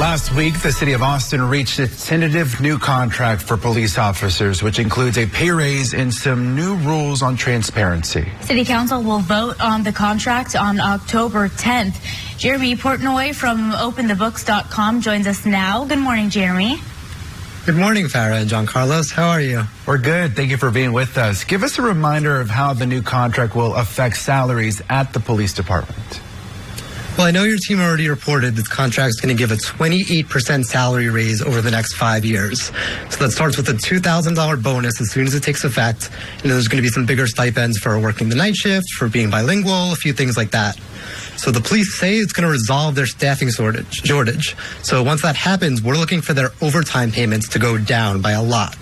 Last week, the city of Austin reached a tentative new contract for police officers, which includes a pay raise and some new rules on transparency. City Council will vote on the contract on October 10th. Jeremy Portnoy from OpenTheBooks.com joins us now. Good morning, Jeremy. Good morning, Farah and John Carlos. How are you? We're good. Thank you for being with us. Give us a reminder of how the new contract will affect salaries at the police department. Well, I know your team already reported this contract is going to give a 28% salary raise over the next 5 years. So that starts with a $2,000 bonus as soon as it takes effect. And there's going to be some bigger stipends for working the night shift, for being bilingual, a few things like that. So the police say it's going to resolve their staffing shortage. So once that happens, we're looking for their overtime payments to go down by a lot.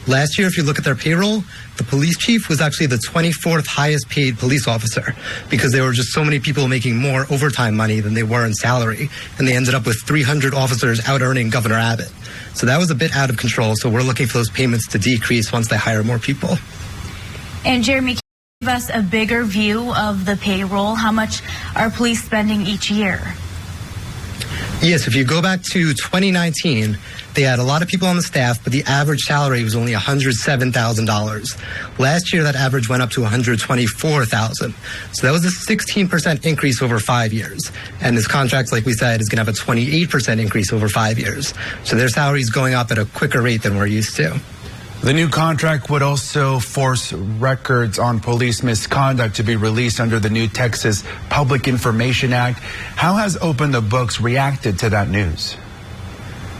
Last year, if you look at their payroll, the police chief was actually the 24th highest paid police officer because there were just so many people making more overtime money than they were in salary. And they ended up with 300 officers out earning Governor Abbott. So that was a bit out of control. So we're looking for those payments to decrease once they hire more people. And Jeremy, can you give us a bigger view of the payroll? How much are police spending each year? Yes, if you go back to 2019, they had a lot of people on the staff, but the average salary was only $107,000. Last year, that average went up to $124,000. So that was a 16% increase over 5 years. And this contract, like we said, is going to have a 28% increase over 5 years. So their salary is going up at a quicker rate than we're used to. The new contract would also force records on police misconduct to be released under the new Texas Public Information Act. How has Open the Books reacted to that news?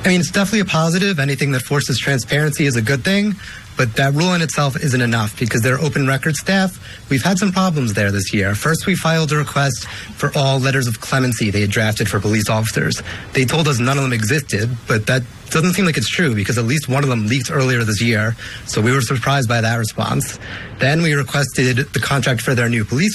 I mean, it's definitely a positive. Anything that forces transparency is a good thing. But that rule in itself isn't enough because their open record staff, we've had some problems there this year. First, we filed a request for all letters of clemency they had drafted for police officers. They told us none of them existed, but that doesn't seem like it's true because at least one of them leaked earlier this year. So we were surprised by that response. Then we requested the contract for their new police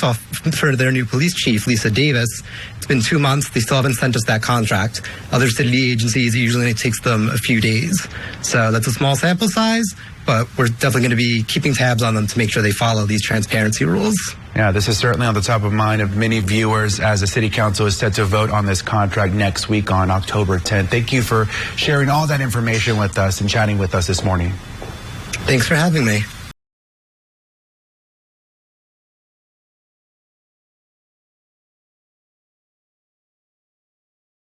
chief, Lisa Davis. It's been 2 months. They still haven't sent us that contract. Other city agencies, it usually only takes them a few days. So that's a small sample size, but we're definitely going to be keeping tabs on them to make sure they follow these transparency rules. Yeah, this is certainly on the top of mind of many viewers as the City Council is set to vote on this contract next week on October 10th. Thank you for sharing all that information with us and chatting with us this morning. Thanks for having me.